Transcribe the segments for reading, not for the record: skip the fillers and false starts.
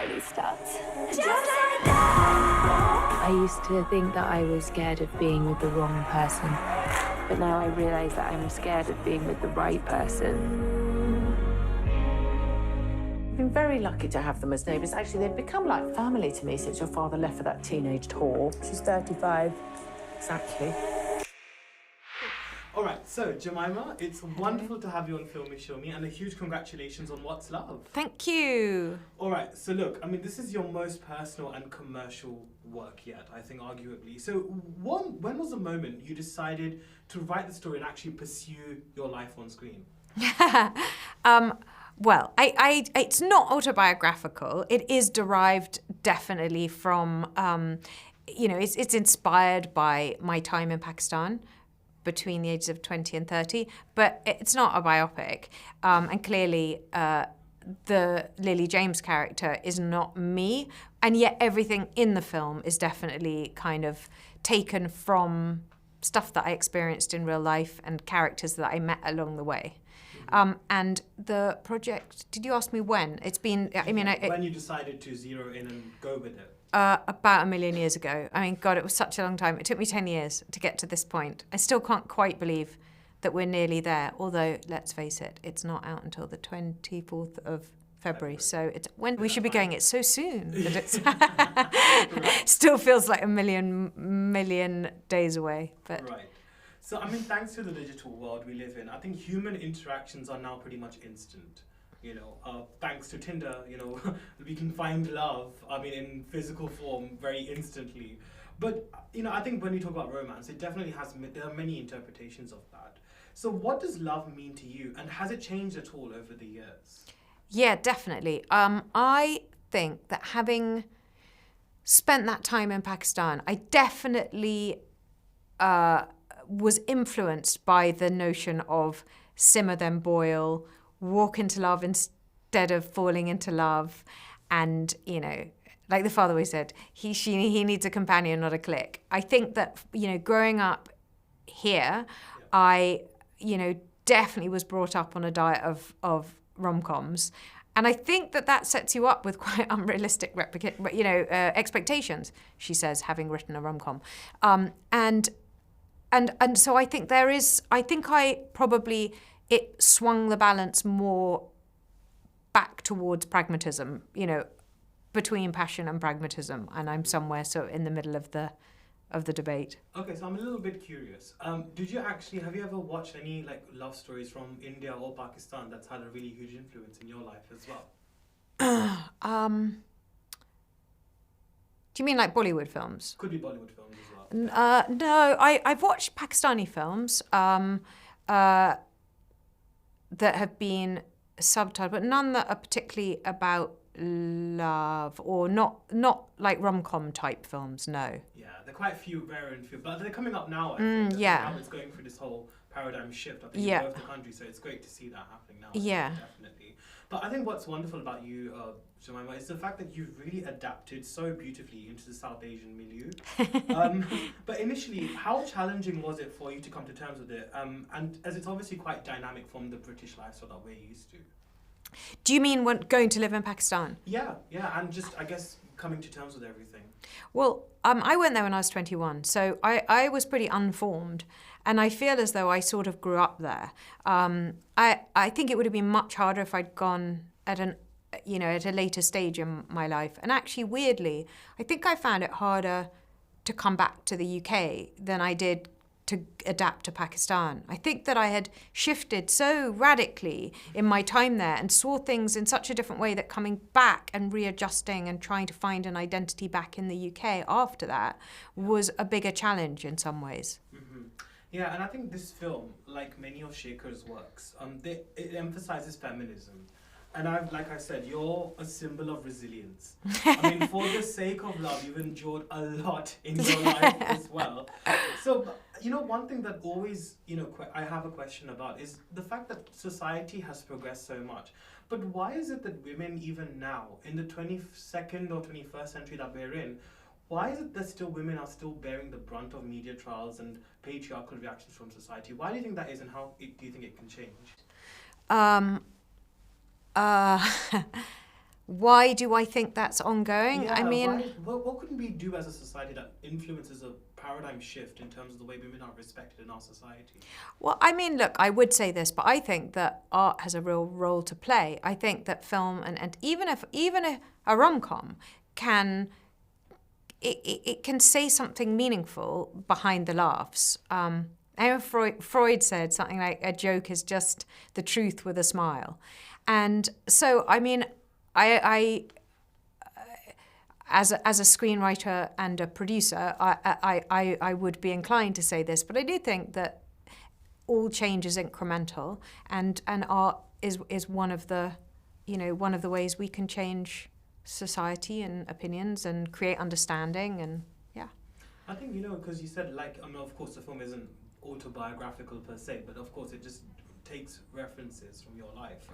ceremony starts. Just like that. I used to think that I was scared of being with the wrong person, but now I realize that I'm scared of being with the right person. I've been very lucky to have them as neighbours. Actually, they've become like family to me since your father left for that teenaged whore. She's 35. Exactly. All right, so Jemima, it's wonderful to have you on Filme Shilmy, and a huge congratulations on What's Love. Thank you. All right, so look, I mean, this is your most personal and commercial work yet, I think, arguably. So when was the moment you decided to write the story and actually pursue your life on screen? Well, it's not autobiographical. It is derived definitely from, it's inspired by my time in Pakistan between the ages of 20 and 30, but it's not a biopic. And clearly, the Lily James character is not me, and yet everything in the film is definitely kind of taken from stuff that I experienced in real life and characters that I met along the way. And the project, did you ask me when? It's been, when you decided to zero in and go with it? About 1 million years ago. I mean, God, it was such a long time. It took me 10 years to get to this point. I still can't quite believe that we're nearly there. Although, let's face it, it's not out until the 24th of February. So it's when we should be going. It's so soon that it's still feels like a million days away. But right. So, I mean, thanks to the digital world we live in, I think human interactions are now pretty much instant. Thanks to Tinder, we can find love, in physical form very instantly. But, I think when we talk about romance, it definitely there are many interpretations of that. So what does love mean to you? And has it changed at all over the years? Yeah, definitely. I think that having spent that time in Pakistan, I definitely was influenced by the notion of simmer then boil, walk into love instead of falling into love. And, like the father always said, he needs a companion, not a clique. I think that, growing up here, I, definitely was brought up on a diet of rom-coms. And I think that sets you up with quite unrealistic expectations, she says, having written a rom-com. And so I think it swung the balance more back towards pragmatism, between passion and pragmatism, and I'm somewhere in the middle of the debate. Okay, so I'm a little bit curious. Have you ever watched any love stories from India or Pakistan that's had a really huge influence in your life as well? Do you mean like Bollywood films? Could be Bollywood films as well. No, I've watched Pakistani films that have been subtitled, but none that are particularly about love or not like rom-com type films. No. Yeah, there are quite a few, rare and few, but they're coming up now. I think. Yeah. Now it's going through this whole paradigm shift. I think in both the countries, so it's great to see that happening now. Yeah. Definitely. But I think what's wonderful about you, Jemima, is the fact that you've really adapted so beautifully into the South Asian milieu. But initially, how challenging was it for you to come to terms with it? And as it's obviously quite dynamic from the British lifestyle that we're used to. Do you mean going to live in Pakistan? Yeah, and just, I guess, coming to terms with everything. Well, I went there when I was 21, so I was pretty unformed, and I feel as though I sort of grew up there. I think it would have been much harder if I'd gone at a later stage in my life. And actually, weirdly, I think I found it harder to come back to the UK than I did to adapt to Pakistan. I think that I had shifted so radically in my time there and saw things in such a different way that coming back and readjusting and trying to find an identity back in the UK after that was a bigger challenge in some ways. Mm-hmm. Yeah, and I think this film, like many of Shekhar's works, it emphasizes feminism. And like I said, you're a symbol of resilience. I mean, for the sake of love, you've endured a lot in your life as well. So, one thing that always, I have a question about is the fact that society has progressed so much. But why is it that women, even now, in the 22nd or 21st century that we're in, why is it that women are still bearing the brunt of media trials and patriarchal reactions from society? Why do you think that is, and how do you think it can change? why do I think that's ongoing? Yeah, I mean, what could we do as a society that influences a paradigm shift in terms of the way women are respected in our society? well, I mean, look, I would say this, but I think that art has a real role to play. I think that film and even a rom-com can it can say something meaningful behind the laughs. I know Freud said something like a joke is just the truth with a smile, and so I mean, I as a screenwriter and a producer, I would be inclined to say this, but I do think that all change is incremental, and art is one of the ways we can change society and opinions and create understanding, and yeah. I think, because you said, like, I mean, of course the film isn't autobiographical per se, but of course it just takes references from your life.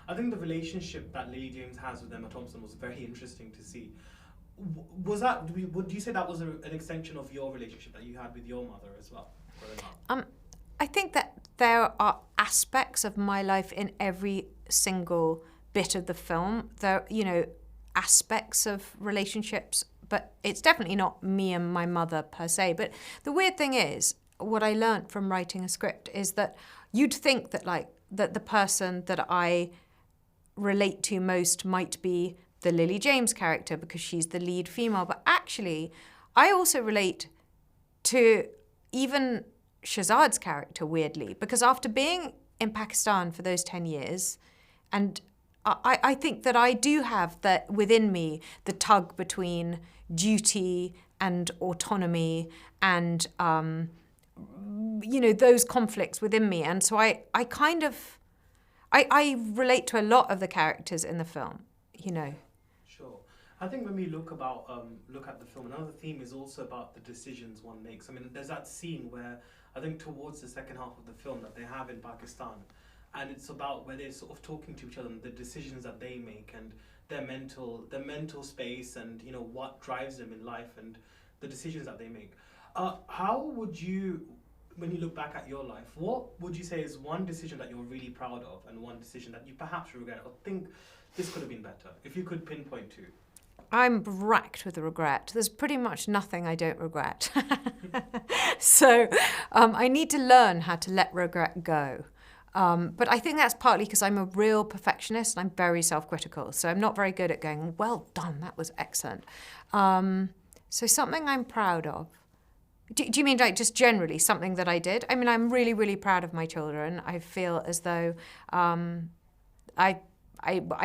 I think the relationship that Lily James has with Emma Thompson was very interesting to see. Was that, would you say that was an extension of your relationship that you had with your mother as well, growing up? I think that there are aspects of my life in every single bit of the film. There, aspects of relationships, but it's definitely not me and my mother per se. But the weird thing is, what I learned from writing a script is that you'd think that that the person that I relate to most might be the Lily James character because she's the lead female, but actually I also relate to even Shazad's character, weirdly, because after being in Pakistan for those 10 years, and I think that I do have that within me, the tug between duty and autonomy and, those conflicts within me. And so I relate to a lot of the characters in the film, Sure. I think when we look at the film, another theme is also about the decisions one makes. I mean, there's that scene where I think towards the second half of the film that they have in Pakistan, and it's about where they're sort of talking to each other and the decisions that they make and their mental space and what drives them in life and the decisions that they make. How would you, when you look back at your life, what would you say is one decision that you're really proud of and one decision that you perhaps regret or think this could have been better, if you could pinpoint to? I'm racked with regret. There's pretty much nothing I don't regret. So I need to learn how to let regret go. But I think that's partly because I'm a real perfectionist and I'm very self-critical. So I'm not very good at going, well done, that was excellent. So something I'm proud of. Do you mean like just generally something that I did? I mean, I'm really, really proud of my children. I feel as though I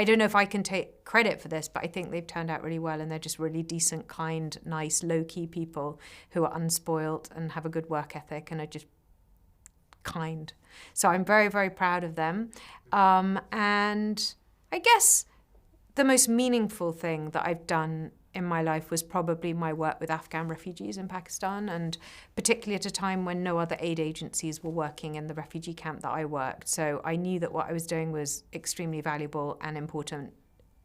don't know if I can take credit for this, but I think they've turned out really well and they're just really decent, kind, nice, low-key people who are unspoilt and have a good work ethic and are just kind. So I'm very, very proud of them. And I guess the most meaningful thing that I've done in my life was probably my work with Afghan refugees in Pakistan, and particularly at a time when no other aid agencies were working in the refugee camp that I worked. So I knew that what I was doing was extremely valuable and important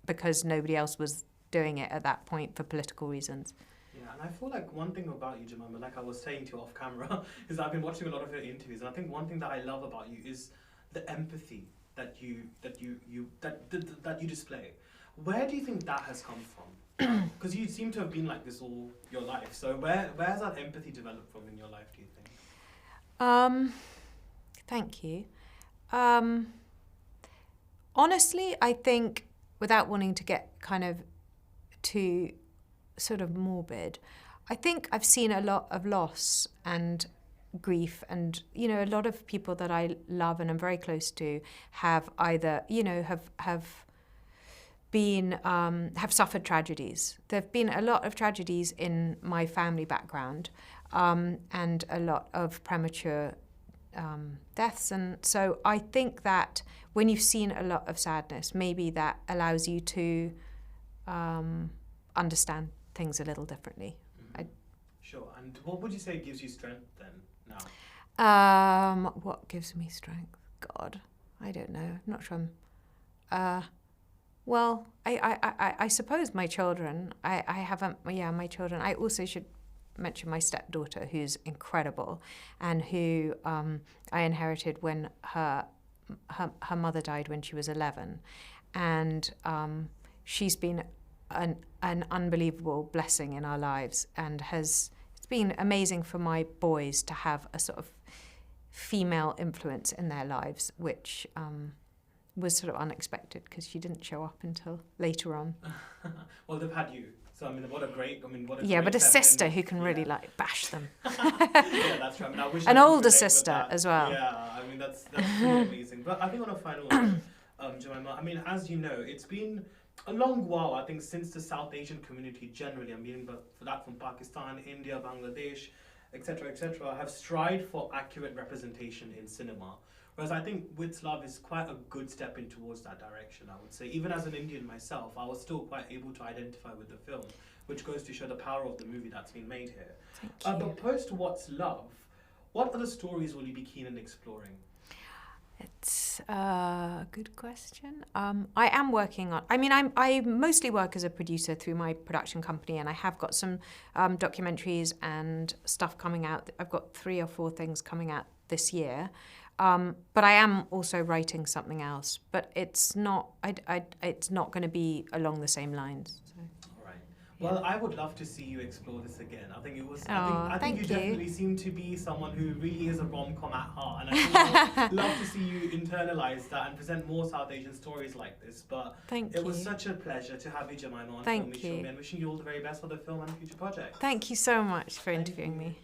because nobody else was doing it at that point for political reasons. Yeah, and I feel like one thing about you, Jemima, like I was saying to you off camera, is that I've been watching a lot of your interviews, and I think one thing that I love about you is the empathy that you display. Where do you think that has come from? Because you seem to have been like this all your life. So where has that empathy developed from in your life, do you think? Thank you. Honestly, I think, without wanting to get kind of too sort of morbid, I think I've seen a lot of loss and grief, and a lot of people that I love and I'm very close to have either have suffered tragedies. There have been a lot of tragedies in my family background, and a lot of premature deaths. And so I think that when you've seen a lot of sadness, maybe that allows you to understand things a little differently. Mm-hmm. Sure. And what would you say gives you strength then now? What gives me strength? God, I don't know. I'm not sure well, I suppose my children. My children. I also should mention my stepdaughter, who's incredible, and who I inherited when her mother died when she was 11, and she's been an unbelievable blessing in our lives, and it's been amazing for my boys to have a sort of female influence in their lives, which was sort of unexpected because she didn't show up until later on. Well, they've had you. So, I mean, what a great yeah, great but a sister who can really yeah. like bash them. Yeah, that's right. I mean, I wish An I could older relate with sister that. as well. Yeah, I mean, that's pretty amazing. But I think on a final note, Jemima, I mean, as you know, it's been a long while, I think, since the South Asian community generally, I mean, but for that from Pakistan, India, Bangladesh, etc., have strived for accurate representation in cinema. Whereas I think With Love is quite a good step in towards that direction, I would say. Even as an Indian myself, I was still quite able to identify with the film, which goes to show the power of the movie that's been made here. Thank you. But post What's Love, what other stories will you be keen in exploring? It's a good question. I am working on, I mostly work as a producer through my production company, and I have got some documentaries and stuff coming out. I've got 3 or 4 things coming out this year. But I am also writing something else, but it's not going to be along the same lines. So. All right. Well, I would love to see you explore this again. I think it was. Oh, I think you thank you. definitely seem to be someone who really is a rom-com at heart, and I would love to see you internalize that and present more South Asian stories like this. But Thank it was you. such a pleasure to have you, Jemima, on Thank Filme you. Shilmy, and wishing you all the very best for the film and future projects. Thank you so much for Thank interviewing you. me.